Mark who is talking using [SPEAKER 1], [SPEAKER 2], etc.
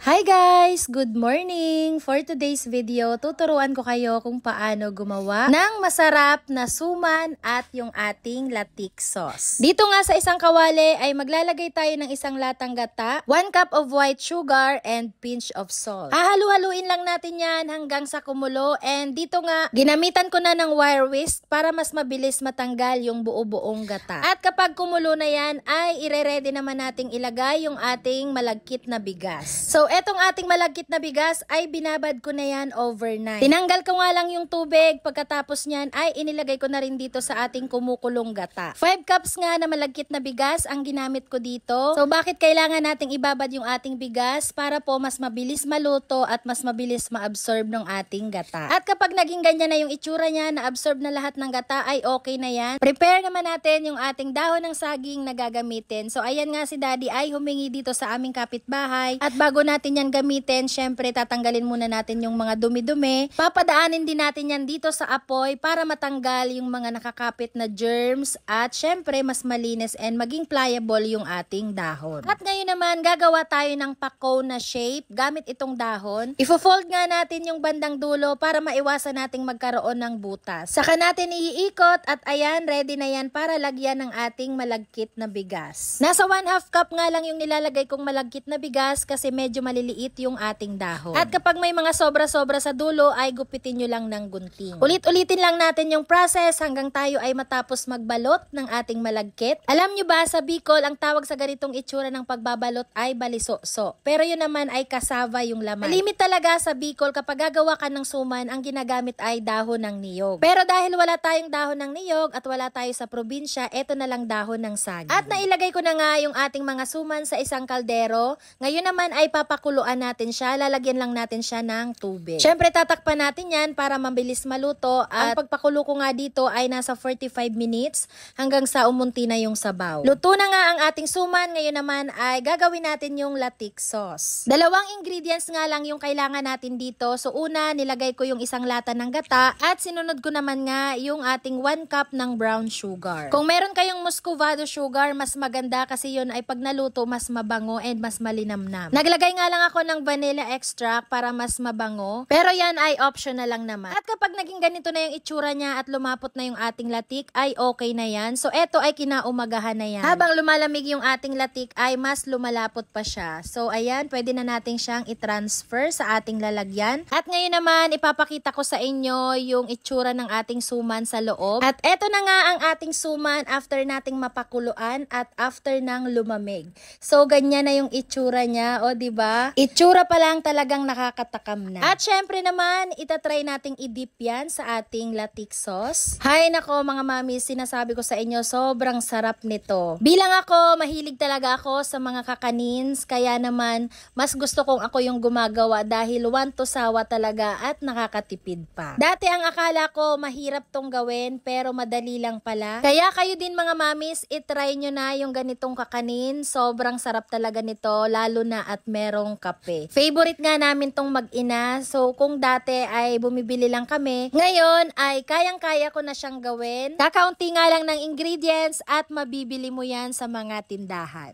[SPEAKER 1] Hi guys! Good morning! For today's video, tuturuan ko kayo kung paano gumawa ng masarap na suman at yung ating latik sauce. Dito nga sa isang kawali ay maglalagay tayo ng isang latang gata, 1 cup of white sugar, and pinch of salt. Hahalu-haluin lang natin yan hanggang sa kumulo, and dito nga, ginamitan ko na ng wire whisk para mas mabilis matanggal yung buo-buong gata. At kapag kumulo na yan, ay ire-ready naman nating ilagay yung ating malagkit na bigas. So, etong ating malagkit na bigas ay binabad ko na yan overnight. Tinanggal ko nga lang yung tubig, pagkatapos nyan ay inilagay ko na rin dito sa ating kumukulong gata. 5 cups nga na malagkit na bigas ang ginamit ko dito. So bakit kailangan nating ibabad yung ating bigas? Para po mas mabilis maluto at mas mabilis ma-absorb ng ating gata. At kapag naging ganyan na yung itsura niya, na-absorb na lahat ng gata, ay okay na yan. Prepare naman natin yung ating dahon ng saging na gagamitin. So ayan nga, si Daddy ay humingi dito sa aming kapitbahay. At bago natin yan gamitin, syempre tatanggalin muna natin yung mga dumi-dumi. Papadaanin din natin yan dito sa apoy para matanggal yung mga nakakapit na germs at syempre mas malinis and maging pliable yung ating dahon. At ngayon naman, gagawa tayo ng pako na shape gamit itong dahon. Ifo-fold nga natin yung bandang dulo para maiwasan nating magkaroon ng butas. Saka natin iikot at ayan, ready na yan para lagyan ng ating malagkit na bigas. Nasa 1/2 cup nga lang yung nilalagay kong malagkit na bigas kasi medyo maliliit yung ating dahon. At kapag may mga sobra-sobra sa dulo, ay gupitin nyo lang ng gunting. Ulit-ulitin lang natin yung process hanggang tayo ay matapos magbalot ng ating malagkit. Alam nyo ba, sa Bicol, ang tawag sa ganitong itsura ng pagbabalot ay balisoso. Pero yun naman ay kasava yung laman. Limit talaga sa Bicol, kapag gagawa ka ng suman, ang ginagamit ay dahon ng niyog. Pero dahil wala tayong dahon ng niyog at wala tayo sa probinsya, eto na lang dahon ng saging. At nailagay ko na nga yung ating mga suman sa isang kaldero. Ngayon naman ay papakuluan natin siya. Lalagyan lang natin siya ng tubig. Syempre tatakpan natin yan para mabilis maluto. At ang pagpakulo ko nga dito ay nasa 45 minutes hanggang sa umunti na yung sabaw. Luto na nga ang ating suman. Ngayon naman ay gagawin natin yung latik sauce. Dalawang ingredients nga lang yung kailangan natin dito. So una, nilagay ko yung isang lata ng gata at sinunod ko naman nga yung ating 1 cup ng brown sugar. Kung meron kayong muscovado sugar, mas maganda kasi yun ay pag naluto mas mabango and mas malinamnam. Naglagay nga lang ako ng vanilla extract para mas mabango. Pero yan ay optional lang naman. At kapag naging ganito na yung itsura niya at lumapot na yung ating latik, ay okay na yan. So eto ay kinaumagahan na yan. Habang lumalamig yung ating latik ay mas lumalapot pa siya. So ayan, pwede na natin siyang i-transfer sa ating lalagyan. At ngayon naman, ipapakita ko sa inyo yung itsura ng ating suman sa loob. At eto na nga ang ating suman after nating mapakuluan at after nang lumamig. So ganyan na yung itsura niya, o diba? Itsura pa lang talagang nakakatakam na. At syempre naman, itatry nating i-dip yan sa ating latik sauce. Hay nako mga mami, sinasabi ko sa inyo, sobrang sarap nito. Bilang ako, mahilig talaga ako sa mga kakanins, kaya naman, mas gusto kong ako yung gumagawa dahil one to sawa talaga at nakakatipid pa. Dati ang akala ko, mahirap tong gawin, pero madali lang pala. Kaya kayo din mga mamis, itry nyo na yung ganitong kakanin. Sobrang sarap talaga nito, lalo na at merong kape. Favorite nga namin tong mag-ina. So kung dati ay bumibili lang kami, ngayon ay kayang-kaya ko na siyang gawin. Kakaunti nga lang ng ingredients at mabibili mo yan sa mga tindahan.